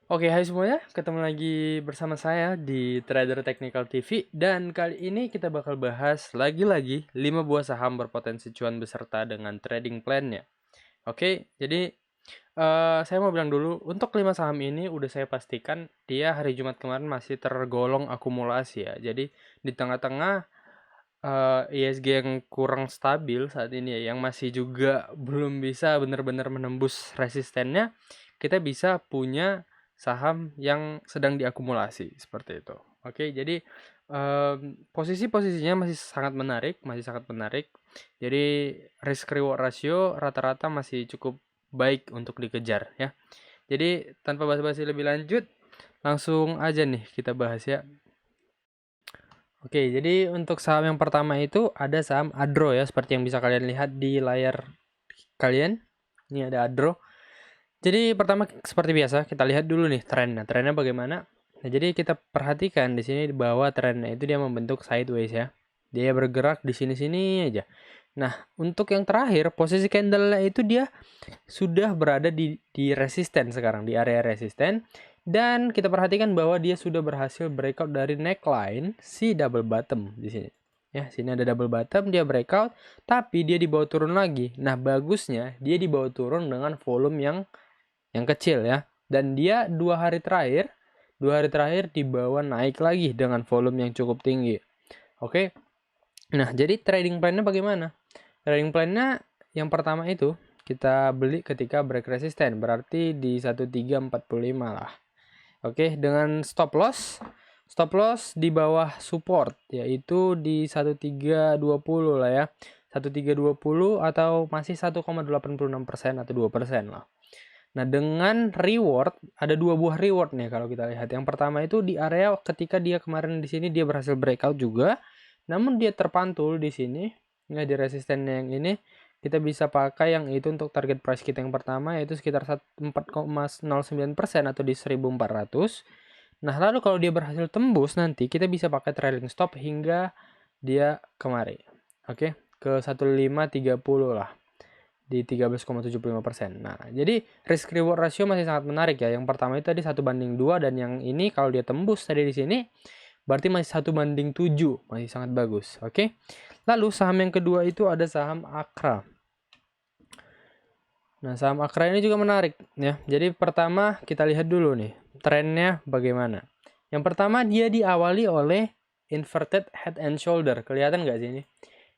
Oke, hai semuanya. Ketemu lagi bersama saya di Trader Technical TV dan kali ini kita bakal bahas lagi-lagi 5 buah saham berpotensi cuan beserta dengan trading plan-nya. Oke, jadi saya mau bilang dulu untuk 5 saham ini udah saya pastikan dia hari Jumat kemarin masih tergolong akumulasi ya. Jadi di tengah-tengah ISG yang kurang stabil saat ini ya, yang masih juga belum bisa benar-benar menembus resistennya, kita bisa punya saham yang sedang diakumulasi seperti itu. Oke, jadi posisi-posisinya masih sangat menarik. Jadi risk reward ratio rata-rata masih cukup baik untuk dikejar ya. Jadi tanpa basa-basi lebih lanjut, langsung aja nih kita bahas ya. Oke, jadi untuk saham yang pertama itu ada saham Adro ya, seperti yang bisa kalian lihat di layar kalian. Ini ada Adro. Jadi pertama seperti biasa kita lihat dulu nih trennya. Trennya bagaimana? Nah, jadi kita perhatikan di sini bahwa trennya itu dia membentuk sideways ya. Dia bergerak di sini-sini aja. Nah, untuk yang terakhir posisi candle-nya itu dia sudah berada di resisten sekarang, di area resisten. Dan kita perhatikan bahwa dia sudah berhasil breakout dari neckline si double bottom di sini. Ya, sini ada double bottom, dia breakout, tapi dia dibawa turun lagi. Nah, bagusnya dia dibawa turun dengan volume yang kecil ya. Dan dia dua hari terakhir dibawa naik lagi dengan volume yang cukup tinggi. Oke. Nah, jadi trading plan-nya bagaimana? Trading plan-nya yang pertama itu kita beli ketika break resisten, berarti di 1345 lah. Oke, dengan stop loss di bawah support yaitu di 1320 lah ya. 1320 atau masih 1,86% atau 2% lah. Nah, dengan reward ada dua buah reward nih kalau kita lihat. Yang pertama itu di area ketika dia kemarin di sini dia berhasil breakout juga, namun dia terpantul di sini ya, di resistennya yang ini. Kita bisa pakai yang itu untuk target price kita yang pertama yaitu sekitar 4,09% atau di 1400. Nah, lalu kalau dia berhasil tembus nanti kita bisa pakai trailing stop hingga dia kemari. Oke, ke 1530 lah di 13,75%. Nah, jadi risk reward ratio masih sangat menarik ya. Yang pertama itu tadi 1:2 dan yang ini kalau dia tembus tadi di sini berarti masih 1:7, masih sangat bagus. Oke. Lalu saham yang kedua itu ada saham Akra. Nah, saham Akra ini juga menarik ya. Jadi pertama kita lihat dulu nih trennya bagaimana. Yang pertama dia diawali oleh inverted head and shoulder. Kelihatan nggak sih ini?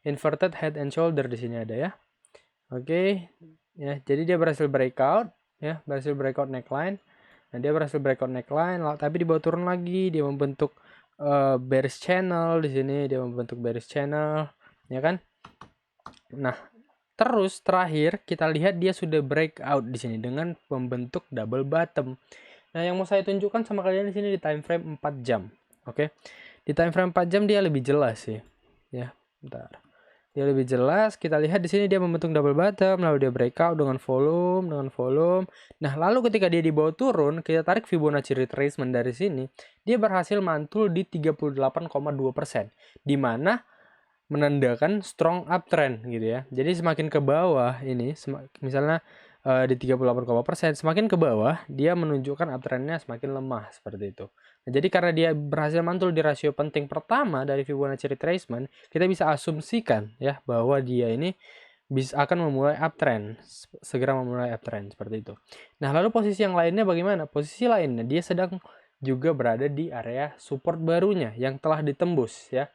Inverted head and shoulder di sini ada ya. Oke. Ya, jadi dia berhasil breakout ya, berhasil breakout neckline. Nah, dia berhasil breakout neckline tapi dibawa turun lagi, dia membentuk bearish channel di sini, dia membentuk bearish channel ya kan? Nah, terus terakhir kita lihat dia sudah breakout di sini dengan membentuk double bottom. Nah, yang mau saya tunjukkan sama kalian di sini di time frame 4 jam. Oke. Di time frame 4 jam dia lebih jelas sih. Ya, bentar. Dia lebih jelas, kita lihat di sini dia membentuk double bottom, lalu dia breakout dengan volume. Nah, lalu ketika dia dibawa turun, kita tarik Fibonacci retracement dari sini, dia berhasil mantul di 38,2%, di mana menandakan strong uptrend gitu ya. Jadi semakin ke bawah ini, misalnya di 38%, semakin ke bawah dia menunjukkan uptrendnya semakin lemah seperti itu. Nah, jadi karena dia berhasil mantul di rasio penting pertama dari Fibonacci retracement, kita bisa asumsikan ya bahwa dia ini bisa akan memulai uptrend, segera memulai uptrend seperti itu. Nah, lalu posisi yang lainnya bagaimana? Posisi lainnya dia sedang juga berada di area support barunya yang telah ditembus ya.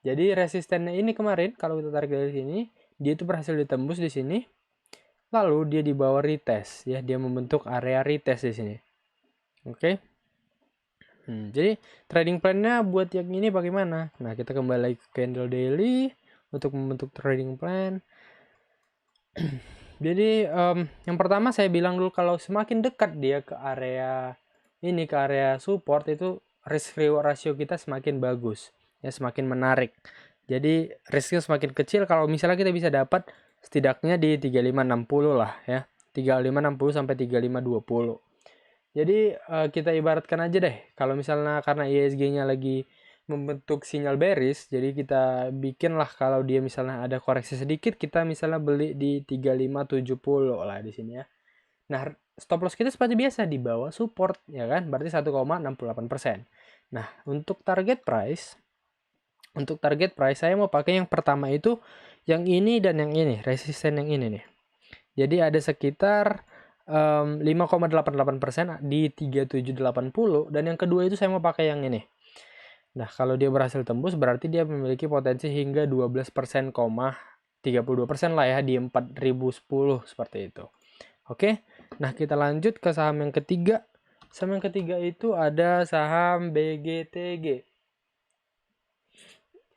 Jadi resistennya ini kemarin kalau kita tarik dari sini, dia itu berhasil ditembus di sini. Lalu dia dibawa retest ya, dia membentuk area retest di sini. Oke. Jadi trading plan-nya buat yang ini bagaimana? Nah, kita kembali lagi ke candle daily untuk membentuk trading plan. Jadi yang pertama saya bilang dulu kalau semakin dekat dia ke area ini, ke area support itu risk reward ratio kita semakin bagus ya, semakin menarik. Jadi risknya semakin kecil kalau misalnya kita bisa dapat setidaknya di 3560 lah ya, 3560 sampai 3520. Jadi kita ibaratkan aja deh kalau misalnya karena ISG-nya lagi membentuk sinyal bearish, jadi kita bikinlah kalau dia misalnya ada koreksi sedikit, kita misalnya beli di 3570 lah di sini ya. Nah, stop loss kita seperti biasa di bawah support, ya kan? Berarti 1,68%. Nah, untuk target price saya mau pakai yang pertama itu yang ini dan yang ini, resisten yang ini nih. Jadi ada sekitar 5,88% di 3780, dan yang kedua itu saya mau pakai yang ini. Nah, kalau dia berhasil tembus berarti dia memiliki potensi hingga 12%, 32% lah ya di 4010 seperti itu. Oke. Nah, kita lanjut ke saham yang ketiga. Saham yang ketiga itu ada saham BGTG.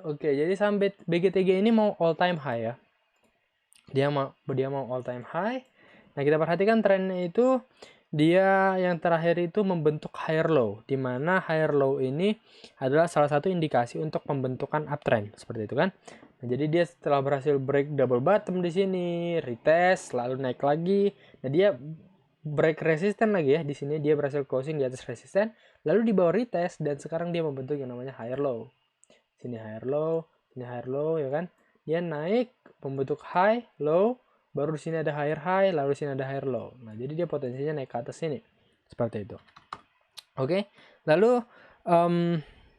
Oke, jadi saham BGTG ini mau all time high ya. Dia mau all time high. Nah, kita perhatikan trennya itu dia yang terakhir itu membentuk higher low, di mana higher low ini adalah salah satu indikasi untuk pembentukan uptrend seperti itu kan. Nah, jadi dia setelah berhasil break double bottom di sini, retest, lalu naik lagi. Nah, dia break resisten lagi ya di sini, dia berhasil closing di atas resisten, lalu di bawah retest, dan sekarang dia membentuk yang namanya higher low. Sini higher low ya kan. Dia naik membentuk high, low, baru di sini ada higher high, lalu di sini ada higher low. Nah, jadi dia potensinya naik ke atas sini. Seperti itu. Oke. Lalu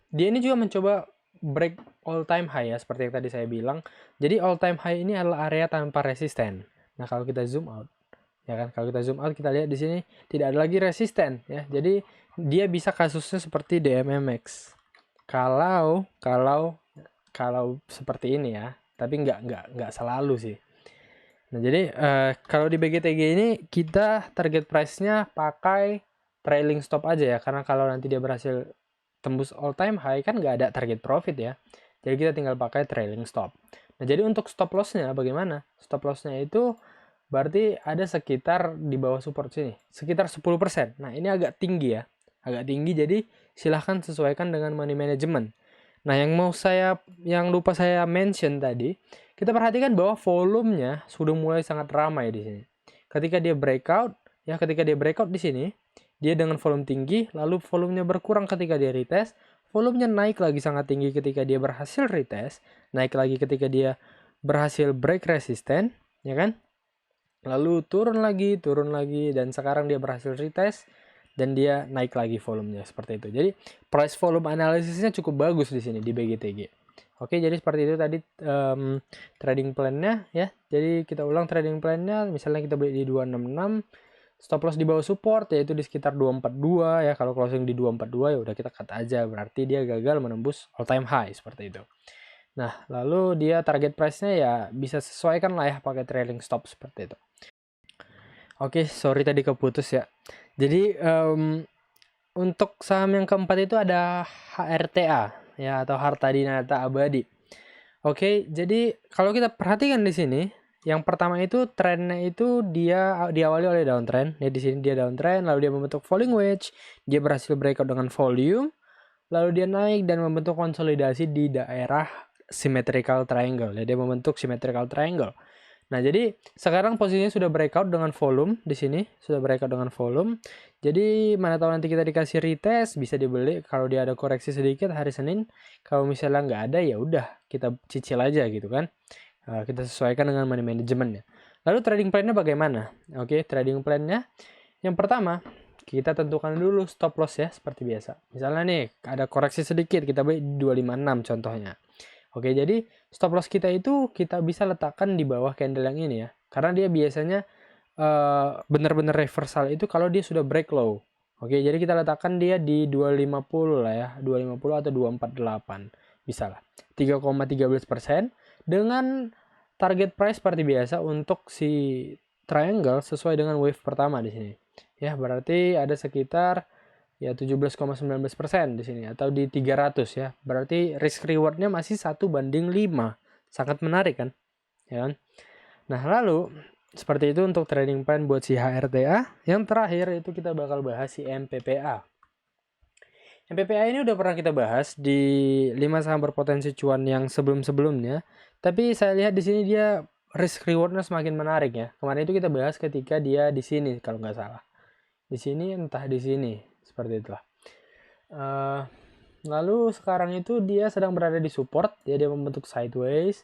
dia ini juga mencoba break all time high ya, seperti yang tadi saya bilang. Jadi all time high ini adalah area tanpa resisten. Nah, kalau kita zoom out, ya kan, kalau kita zoom out kita lihat di sini tidak ada lagi resisten ya. Jadi dia bisa kasusnya seperti DMMX. Kalau seperti ini ya, tapi nggak selalu sih. Nah, jadi kalau di BGTG ini kita target price-nya pakai trailing stop aja ya, karena kalau nanti dia berhasil tembus all time high kan nggak ada target profit ya. Jadi kita tinggal pakai trailing stop. Nah, jadi untuk stop loss-nya bagaimana? Stop loss-nya itu berarti ada sekitar di bawah support sini, sekitar 10%. Nah, ini agak tinggi ya. Agak tinggi, jadi silahkan sesuaikan dengan money management. Nah, yang lupa saya mention tadi, kita perhatikan bahwa volumenya sudah mulai sangat ramai di sini. Ketika dia breakout di sini, dia dengan volume tinggi, lalu volumenya berkurang ketika dia retest, volumenya naik lagi sangat tinggi ketika dia berhasil retest, naik lagi ketika dia berhasil break resisten, ya kan? Lalu turun lagi, dan sekarang dia berhasil retest, dan dia naik lagi volumenya seperti itu. Jadi price volume analisisnya cukup bagus di sini di BGTG. Oke, jadi seperti itu tadi trading plan-nya ya. Jadi kita ulang trading plan-nya, misalnya kita beli di 266, stop loss di bawah support yaitu di sekitar 242 ya. Kalau closing di 242 ya udah kita cut aja, berarti dia gagal menembus all time high seperti itu. Nah, lalu dia target price-nya ya bisa sesuaikan lah ya pakai trailing stop seperti itu. Oke, sorry tadi keputus ya. Jadi untuk saham yang keempat itu ada HRTA ya, atau Harta Dinata Abadi. Oke, jadi kalau kita perhatikan di sini, yang pertama itu trennya itu dia diawali oleh downtrend. Ya, di sini dia downtrend, lalu dia membentuk falling wedge, dia berhasil breakout dengan volume, lalu dia naik dan membentuk konsolidasi di daerah symmetrical triangle. Ya, dia membentuk symmetrical triangle. Nah, jadi sekarang posisinya sudah breakout dengan volume di sini, sudah breakout dengan volume. Jadi mana tahu nanti kita dikasih retest, bisa dibeli kalau dia ada koreksi sedikit hari Senin. Kalau misalnya nggak ada ya udah kita cicil aja gitu kan. Kita sesuaikan dengan money managementnya. Lalu trading plan-nya bagaimana? Oke, trading plan-nya yang pertama kita tentukan dulu stop loss ya seperti biasa. Misalnya nih ada koreksi sedikit, kita beli 256 contohnya. Oke, jadi stop loss kita itu kita bisa letakkan di bawah candle yang ini ya. Karena dia biasanya benar-benar reversal itu kalau dia sudah break low. Oke, jadi kita letakkan dia di 250 lah ya, 250 atau 248. Bisa lah. 3,13% dengan target price seperti biasa untuk si triangle sesuai dengan wave pertama di sini. Ya, berarti ada sekitar ya 17,19% di sini atau di 300 ya. Berarti risk rewardnya masih 1:5. Sangat menarik kan? Ya kan? Nah, lalu seperti itu untuk trading plan buat si HRTA. Yang terakhir itu kita bakal bahas si MPPA. MPPA ini udah pernah kita bahas di 5 saham berpotensi cuan yang sebelum-sebelumnya. Tapi saya lihat di sini dia risk rewardnya semakin menarik ya. Kemarin itu kita bahas ketika dia di sini kalau nggak salah. Di sini entah di sini. Seperti itulah. Lalu sekarang itu dia sedang berada di support, dia membentuk sideways,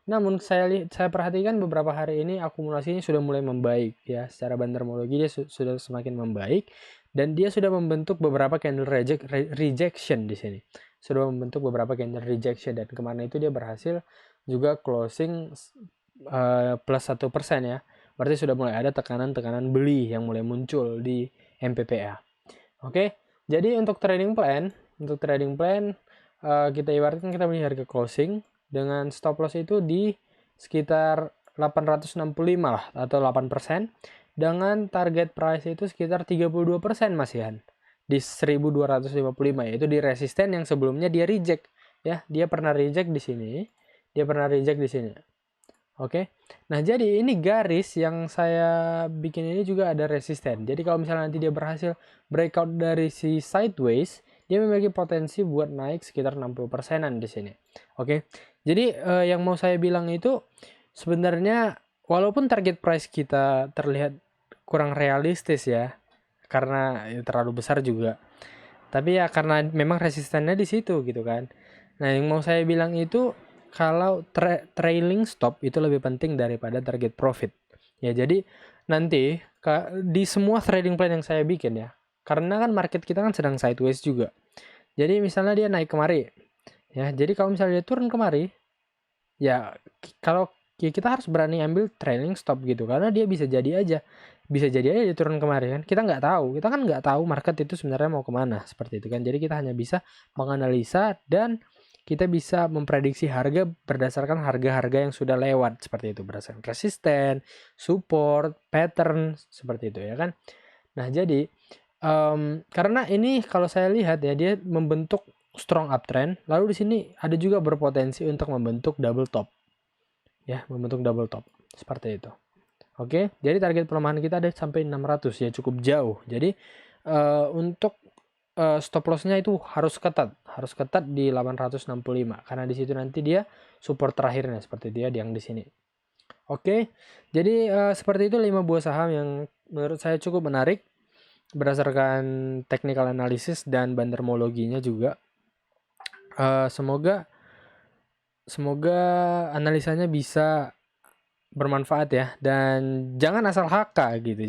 Namun saya perhatikan beberapa hari ini akumulasinya sudah mulai membaik ya. Secara bandermologi dia sudah semakin membaik dan dia sudah membentuk beberapa candle rejection di sini. Sudah membentuk beberapa candle rejection dan kemarin itu dia berhasil juga closing plus 1% ya. Berarti sudah mulai ada tekanan-tekanan beli yang mulai muncul di MPPA. Oke. Jadi untuk trading plan kita ibaratkan kita beli harga closing dengan stop loss itu di sekitar 865 lah atau 8%, dengan target price itu sekitar 32% Mas Yan, di 1255, yaitu di resisten yang sebelumnya dia reject ya. Dia pernah reject di sini, Oke. Nah, jadi ini garis yang saya bikin ini juga ada resisten. Jadi kalau misalnya nanti dia berhasil breakout dari si sideways, dia memiliki potensi buat naik sekitar 60%-an di sini. Oke. Jadi yang mau saya bilang itu sebenarnya walaupun target price kita terlihat kurang realistis ya, karena terlalu besar juga. Tapi ya karena memang resistennya di situ gitu kan. Nah, yang mau saya bilang itu kalau trailing stop itu lebih penting daripada target profit. Ya, jadi nanti di semua trading plan yang saya bikin ya, karena kan market kita kan sedang sideways juga. Jadi misalnya dia naik kemari, ya. Jadi kalau misalnya dia turun kemari, ya kalau kita harus berani ambil trailing stop gitu, karena dia bisa jadi aja dia turun kemari kan. Kita kan nggak tahu market itu sebenarnya mau kemana seperti itu kan. Jadi kita hanya bisa menganalisa dan kita bisa memprediksi harga berdasarkan harga-harga yang sudah lewat seperti itu, berdasarkan resisten, support, pattern seperti itu ya kan. Nah, jadi karena ini kalau saya lihat ya, dia membentuk strong uptrend, lalu di sini ada juga berpotensi untuk membentuk double top. Ya, membentuk double top seperti itu. Oke, jadi target pelemahan kita ada sampai 600 ya, cukup jauh. Jadi untuk stop loss-nya itu harus ketat di 865 karena di situ nanti dia support terakhirnya seperti dia yang di sini. Oke. Jadi seperti itu 5 buah saham yang menurut saya cukup menarik berdasarkan technical analysis dan bandermologinya juga. Semoga analisanya bisa bermanfaat ya, dan jangan asal HK gitu.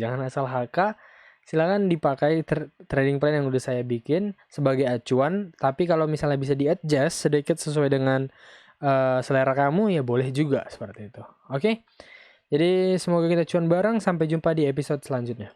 Silakan dipakai trading plan yang udah saya bikin sebagai acuan, tapi kalau misalnya bisa di-adjust sedikit sesuai dengan selera kamu ya boleh juga seperti itu. Oke. Jadi semoga kita cuan bareng, sampai jumpa di episode selanjutnya.